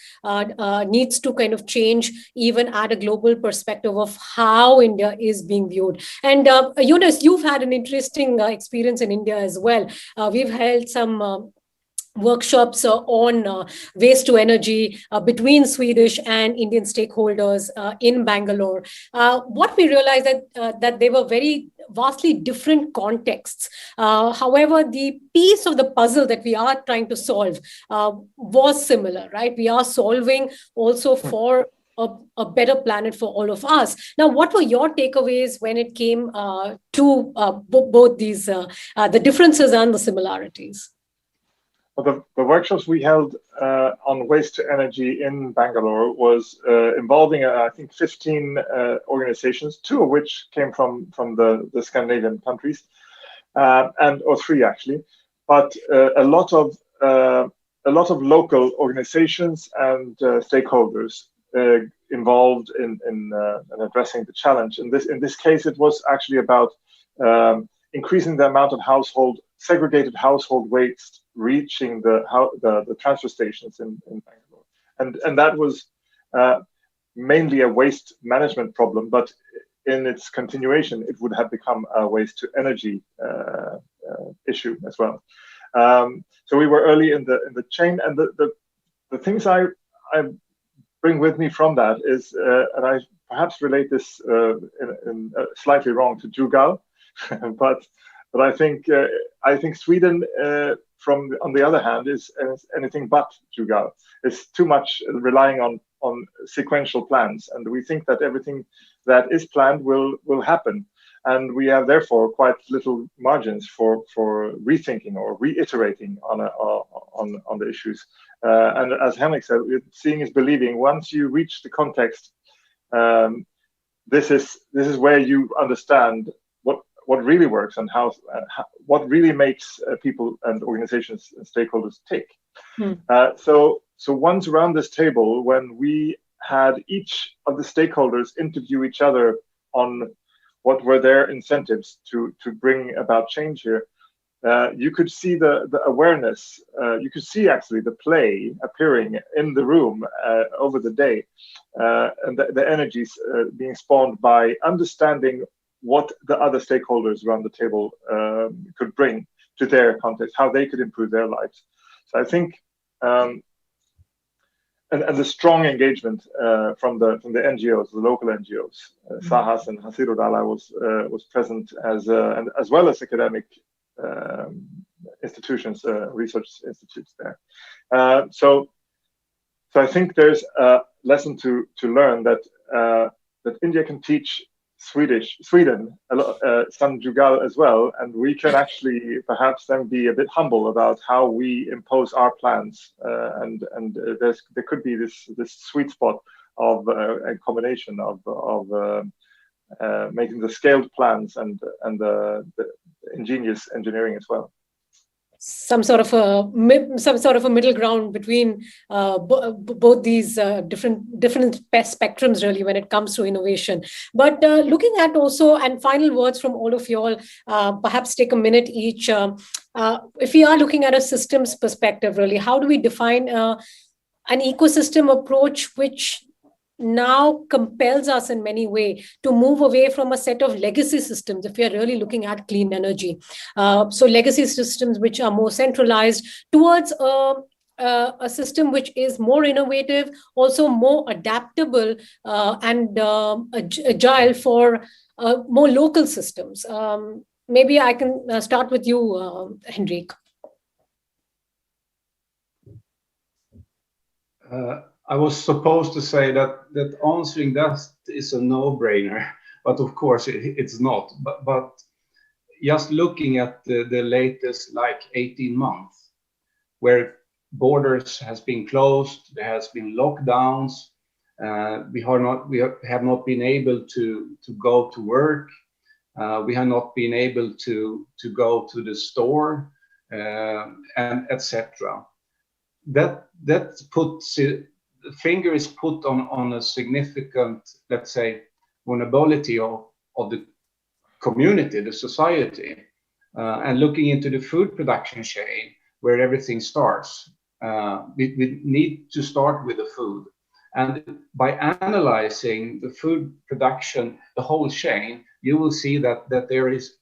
needs to kind of change even at a global perspective of how India is being viewed. And Yunus, you've had an interesting experience in India as well. We've held some workshops on waste to energy between Swedish and Indian stakeholders in Bangalore. What we realized that they were very vastly different contexts. However, the piece of the puzzle that we are trying to solve was similar, right? We are solving also for a better planet for all of us. Now, what were your takeaways when it came to both these, the differences and the similarities? Well, the workshops we held on waste to energy in Bangalore was involving, I think, 15 organizations, 2 of which came from the Scandinavian countries, or 3 actually, but a lot of local organizations and stakeholders involved in addressing the challenge. In this case, it was actually about increasing the amount of segregated household waste reaching the transfer stations in Bangalore, and that was mainly a waste management problem, but in its continuation, it would have become a waste to energy issue as well. So we were early in the chain, and the things I bring with me from that is, and I perhaps relate this in slightly wrong to Jugal, but I think Sweden, on the other hand, is anything but Jugal. It's too much relying on sequential plans, and we think that everything that is planned will happen, and we have therefore quite little margins for rethinking or reiterating on the issues. And as Henrik said, seeing is believing. Once you reach the context, this is where you understand what really works and what really makes people and organizations and stakeholders tick. So once around this table, when we had each of the stakeholders interview each other on what were their incentives to bring about change here, you could see the awareness. You could see actually the play appearing in the room over the day, and the energies being spawned by understanding what the other stakeholders around the table could bring to their context, how they could improve their lives. So I think, and the strong engagement from the NGOs, the local NGOs, Sahas and Hasirudala was present as well as academic institutions, research institutes there. So I think there's a lesson to learn that India can teach Sweden, some Jugal as well, and we can actually perhaps then be a bit humble about how we impose our plans, and there could be this sweet spot of a combination of making the scaled plans and the ingenious engineering as well. Some sort of a middle ground between both these different spectrums, really, when it comes to innovation. But looking at also, and final words from all of you all, perhaps take a minute each. If we are looking at a systems perspective, really, how do we define an ecosystem approach which now compels us in many ways to move away from a set of legacy systems if we are really looking at clean energy? So legacy systems which are more centralized towards a system which is more innovative, also more adaptable and agile for more local systems. Maybe I can start with you, Henrik. I was supposed to say that answering that is a no-brainer, but of course it's not. But just looking at the latest 18 months, where borders has been closed, there has been lockdowns, we have not been able to go to work, we have not been able to go to the store, and etc. That puts it. The finger is put on a significant, let's say, vulnerability of the community, the society, and looking into the food production chain where everything starts. We need to start with the food. And by analyzing the food production, the whole chain, you will see that there is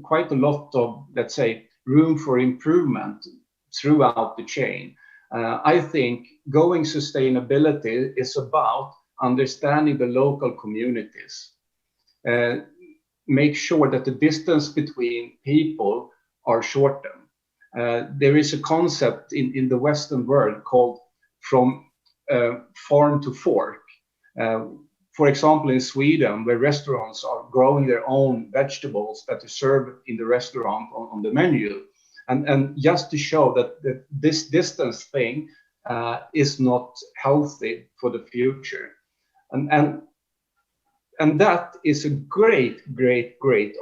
quite a lot of, let's say, room for improvement throughout the chain. I think going sustainability is about understanding the local communities. Make sure that the distance between people are shortened. There is a concept in the Western world called from farm to fork. For example, in Sweden, where restaurants are growing their own vegetables that are served in the restaurant on the menu. And just to show that this distance thing is not healthy for the future. And that is a great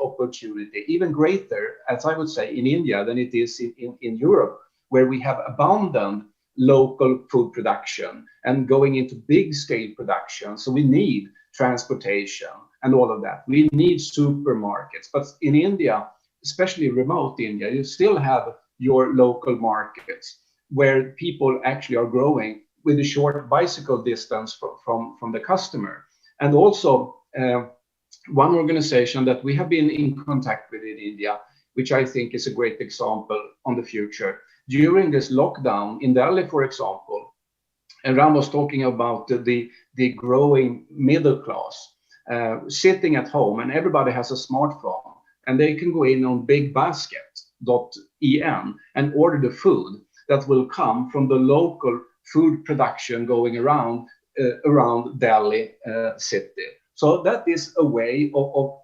opportunity, even greater, as I would say, in India than it is in Europe, where we have abandoned local food production and going into big scale production. So we need transportation and all of that. We need supermarkets. But in India, especially remote India, you still have your local markets where people actually are growing with a short bicycle distance from the customer. And also one organization that we have been in contact with in India, which I think is a great example on the future. During this lockdown in Delhi, for example, and Ram was talking about the growing middle class sitting at home, and everybody has a smartphone. And they can go in on bigbasket.en and order the food that will come from the local food production going around Delhi city. So that is a way of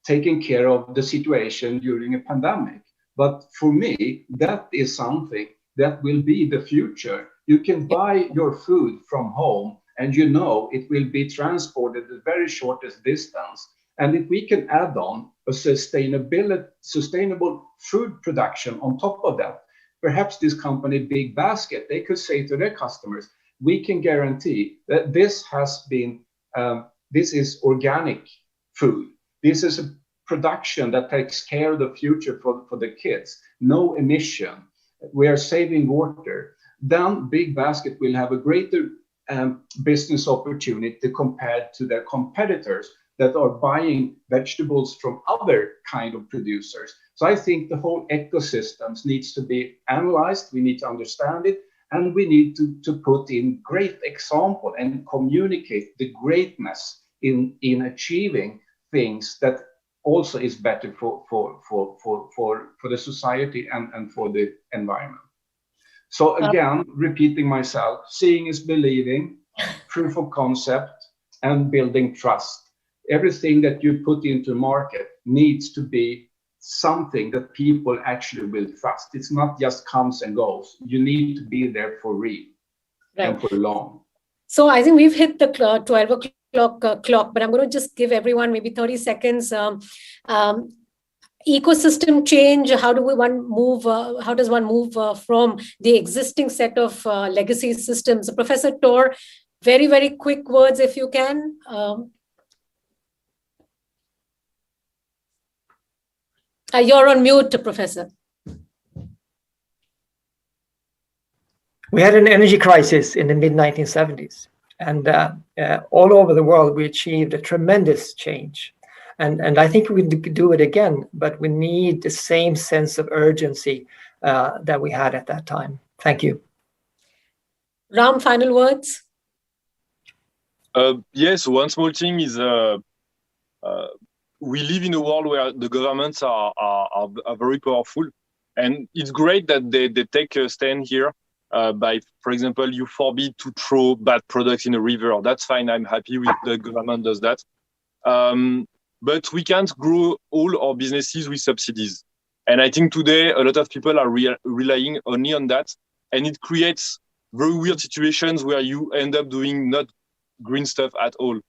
taking care of the situation during a pandemic. But for me, that is something that will be the future. You can buy your food from home and you know it will be transported the very shortest distance. And if we can add on a sustainable food production on top of that, perhaps this company, Big Basket, they could say to their customers, we can guarantee that this has been, this is organic food. This is a production that takes care of the future for the kids. No emission. We are saving water. Then Big Basket will have a greater business opportunity compared to their competitors that are buying vegetables from other kind of producers. So I think the whole ecosystems needs to be analyzed. We need to understand it, and we need to put in great example and communicate the greatness in achieving things that also is better for the society and for the environment. So again, repeating myself, seeing is believing, proof of concept, and building trust. Everything that you put into market needs to be something that people actually will trust. It's not just comes and goes. You need to be there for real and for long. So I think we've hit the 12 o'clock clock, but I'm going to just give everyone maybe 30 seconds. ecosystem change? How do one move? How does one move from the existing set of legacy systems? Professor Tor, very, very quick words if you can. You're on mute, Professor. We had an energy crisis in the mid-1970s, and all over the world we achieved a tremendous change. And I think we could do it again, but we need the same sense of urgency that we had at that time. Thank you. Ram, final words? Yes, one small thing is we live in a world where the governments are very powerful. And it's great that they take a stand here by, for example, you forbid to throw bad products in a river. That's fine. I'm happy with the government does that. But we can't grow all our businesses with subsidies. And I think today a lot of people are relying only on that. And it creates very weird situations where you end up doing not green stuff at all.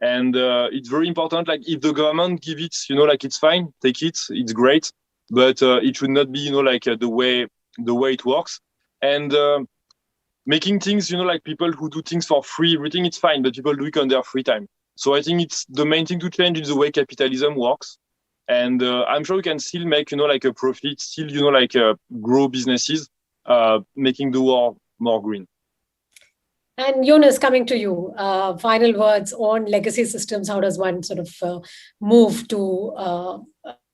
And it's very important, like if the government give it, like it's fine, take it, it's great. But it should not be, like the way it works. And making things, like people who do things for free, everything, it's fine, but people do it on their free time. So I think it's the main thing to change is the way capitalism works. And I'm sure we can still make, like a profit, still, grow businesses, making the world more green. And Jonas, coming to you, final words on legacy systems. How does one sort of move to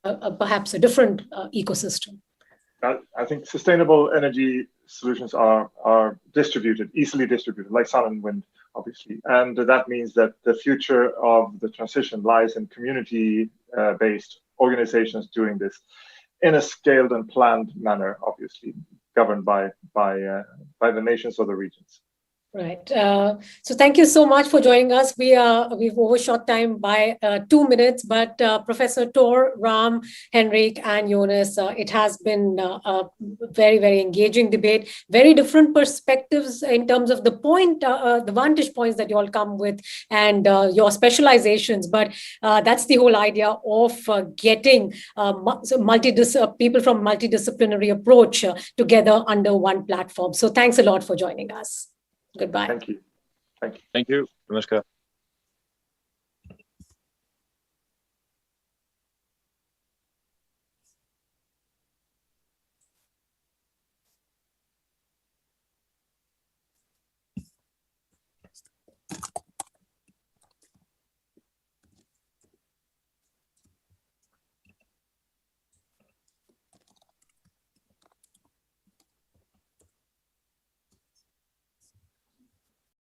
perhaps a different ecosystem? I think sustainable energy solutions are distributed, easily distributed, like sun and wind, obviously. And that means that the future of the transition lies in community-based organizations doing this in a scaled and planned manner, obviously, governed by the nations or the regions. Right. So thank you so much for joining us. We've overshot time by 2 minutes, but Professor Tor, Ram, Henrik, and Jonas, it has been a very, very engaging debate. Very different perspectives in terms of the vantage points that you all come with and your specializations. But that's the whole idea of getting people from multidisciplinary approach together under one platform. So thanks a lot for joining us. Goodbye. Thank you. Thank you. Namaskar.